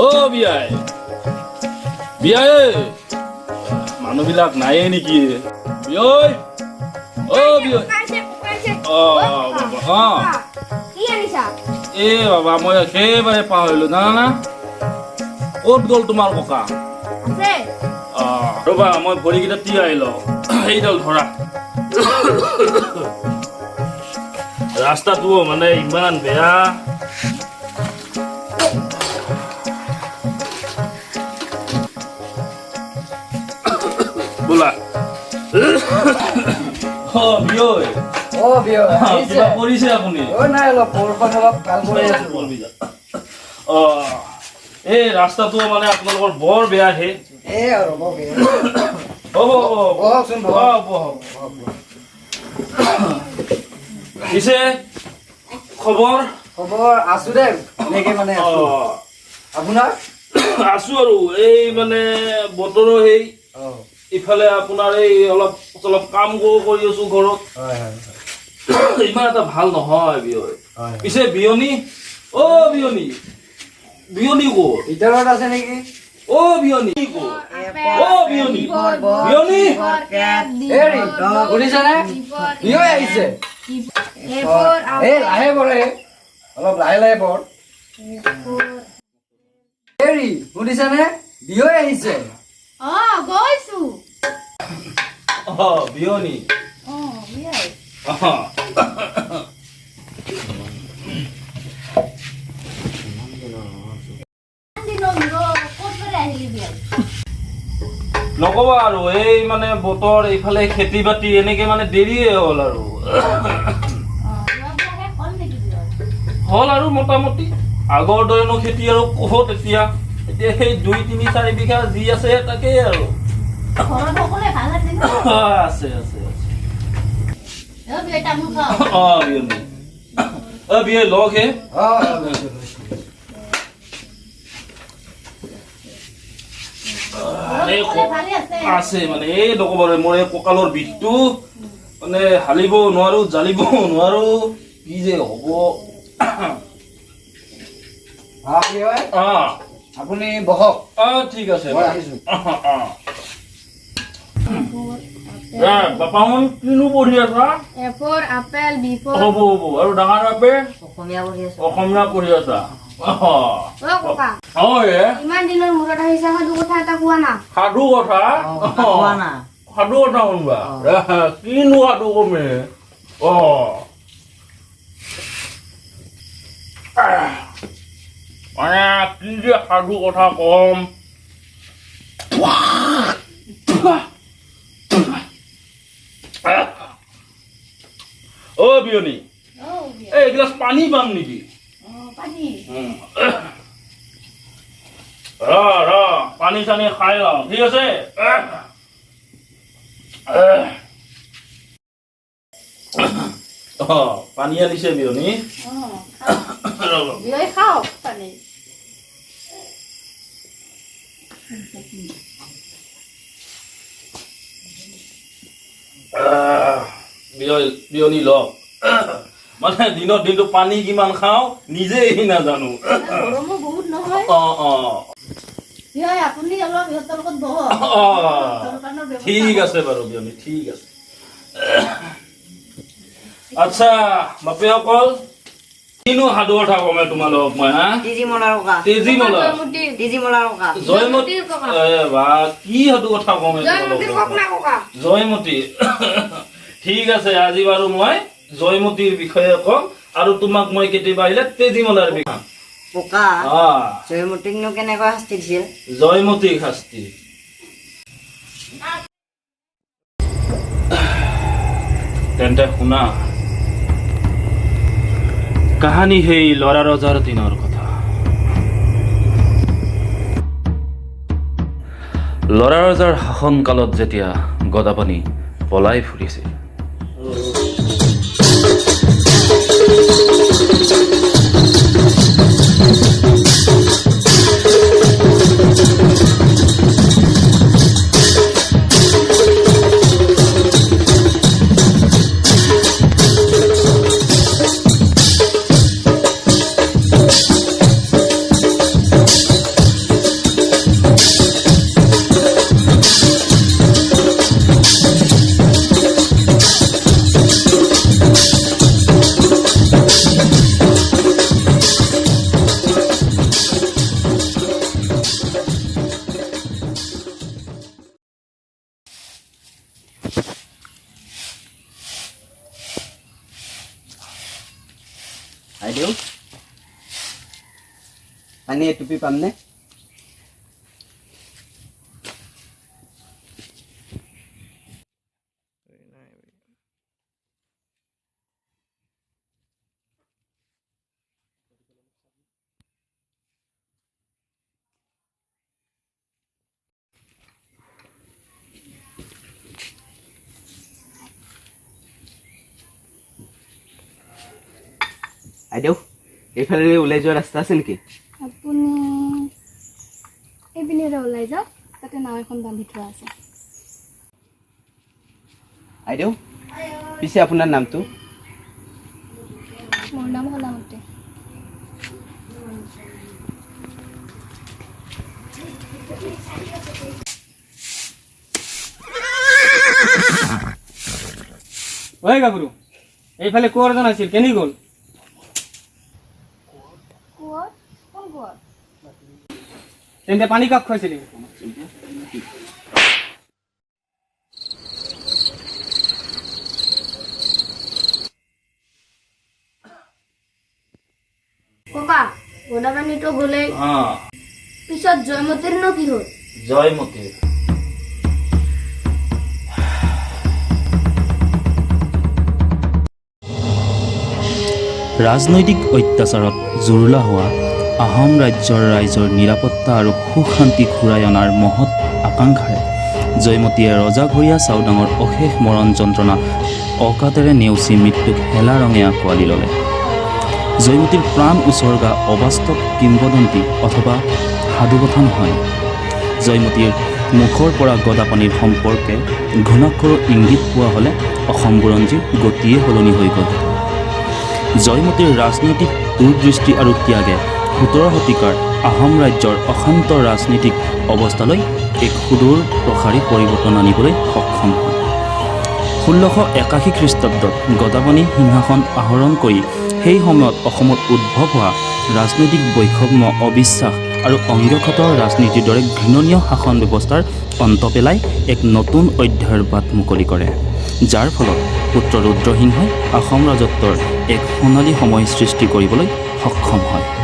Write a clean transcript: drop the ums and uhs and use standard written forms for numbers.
অ' বিয়াই বিয়াই মানুহবিলাক নাইয়ে নেকি? বিয়ৈ অ' বিয়ৈ বাবা মই একেবাৰে পাহৰিলো জানানা। ক'ত গ'ল তোমাৰ ককা? ৰবা মই ভৰিকেইটা তিয়াই লওঁ। সেইডাল ধৰা ৰাস্তাটো মানে ইমান বেয়া। বোলা বিয়ৈ কিবা কৰিছে আপুনি? এই ৰাস্তাটো মানে আপোনালোকৰ বৰ বেয়া হে। পিছে খবৰ খবৰ আছো দে মানে আপোনাৰ আছো আৰু এই মানে বতৰো সেই ইফালে আপোনাৰ এই অলপ চলপ কাম কৰি আছো ঘৰত। ইমান এটা ভাল নহয় বিয়ৈ। পিছে বিয়নী অ' বিয়নী বিয়নী ক'ত? ভিতৰত আছে নেকি? অ' বিয়নী ক'ত? অ' বিয়নী বিয়নী শুনিছানে? বিয়ৈ আহিছে। এই লাহে পৰে অলপ লাহে লাহে পৰ। হেৰি শুনিছানে? বিয়ৈ আহিছে। বিয়নী নকবা আৰু এই মানে বতৰ এইফালে খেতি বাতি এনেকে মানে দেৰিয়ে হ'ল আৰু হ'ল আৰু মোটামুটি আগৰ দৰেনো খেতি আৰু ক'ত এতিয়া এতিয়া সেই 2-3-4 বিঘা যি আছে তাকেই আৰু আছে আছে বিয়ে লগ হে আছে মানে এই নকবাৰে মোৰ এই কঁকালৰ বিষটো মানে হালিব নোৱাৰো জালিব নোৱাৰো কি যে হ'ব। আপুনি বহক। ঠিক আছে বাপাহন কিনো পঢ়ি আছা? হ'ব হ'ব আৰু ডাঙৰ বাপে অসমীয়া পঢ়ি আছা? ইমান দিনৰ মূৰত আহিছা সাধু কথা এটা কোৱা না। সাধু কথা সাধু কথা শুনবা কিনো সাধু কমে মানে কি যে সাধু কথা কম। অ' বিয়নী এই এগিলাচ পানী পাম নেকি? পানী চানী খাই লওঁ ঠিক আছে। পানী আনিছে বিয়নী। বিয়নী লওক মানে দিনত দিনটো পানী কিমান খাওঁ নিজেই নাজানো। ঠিক আছে বাৰু বিয়নী ঠিক আছে। আচ্ছা বাপেসকল কিনো সাধু কথা কমে তোমালোকক মই জয়মতী কি সাধু কথা কমে জয়মতী। ঠিক আছে আজি বাৰু মই জয়মতীৰ বিষয়ে কম আৰু তোমাক মই কেতিয়াবা আহিলে তেজীমলাৰ বিষয়ে জয়মতীকনো কেনেকৈ শাস্তি দিছিল? জয়মতীক শাস্তি তেন্তে শুনা কাহানী সেই লৰা ৰজাৰ দিনৰ কথা। লৰা ৰজাৰ শাসন কালত যেতিয়া গদাপাণি পলাই ফুৰিছিল পানী এটুপি পামনে? আইদেউ এইফালে ওলাই যোৱা ৰাস্তা আছে নেকি? আপুনি এইপিনে ওলাই যাওক, তাতে নাও এখন বান্ধি থোৱা আছে। আইদেউ পিছে আপোনাৰ নামটো? মোৰ নাম হলামতে। ঐ গাভৰু এইফালে কুঁৱৰ এজন আছিল, কেনি গ'ল? কোন কোৱাৰ? তেন্তে পানী কাক খুৱাইছিলি? ককা গোদাপানীটো গ'লেই, পিছত জয়মতীৰ নো কি হ'ল? জয়মতী ৰাজনৈতিক অত্যাচাৰত জুৰুলা হোৱা আহোম ৰাইজৰ নিৰাপত্তা আৰু সুখ শান্তি ঘূৰাই অনাৰ মহৎ আকাংক্ষাৰে জয়মতীয়ে ৰজাঘৰীয়া চাওদাঙৰ অশেষ মৰণ যন্ত্ৰণা অকাতেৰে নেওচি মৃত্যুক হেলা ৰঙে আঁকোৱালি ল'লে। জয়মতীৰ প্ৰাণ উচৰ্গা অবাস্তৱ কিংবদন্তি অথবা সাধুকথা নহয়। জয়মতীৰ মুখৰ পৰা গদাপানীৰ সম্পৰ্কে ঘুণাক্ষৰৰ ইংগিত পোৱা হ'লে অসম বুৰঞ্জীৰ গতিয়ে সলনি হৈ গ'ল। জয়মতীৰ ৰাজনৈতিক দূৰদৃষ্টি আৰু ত্যাগে ১৭ শতিকাৰ আহোম ৰাজ্যৰ অশান্ত ৰাজনীতিক অৱস্থালৈ এক সুদূৰ প্ৰসাৰী পৰিৱৰ্তন আনিবলৈ সক্ষম হয়। ১৬৮১ খ্ৰীষ্টাব্দত গদাপানী সিংহাসন আহৰণ কৰি সেই সময়ত অসমত উদ্ভৱ হোৱা ৰাজনৈতিক বৈষম্য, অবিশ্বাস আৰু অংগক্ষতৰ ৰাজনীতিৰ দৰে ঘৃণনীয় শাসন ব্যৱস্থাৰ অন্ত পেলাই এক নতুন অধ্যায়ৰ বাট মুকলি কৰে, যাৰ ফলত পুত্ৰ ৰুদ্ৰসিংহই অসম ৰাজত্বৰ এক সোণালী সময় সৃষ্টি কৰিবলৈ সক্ষম হয়।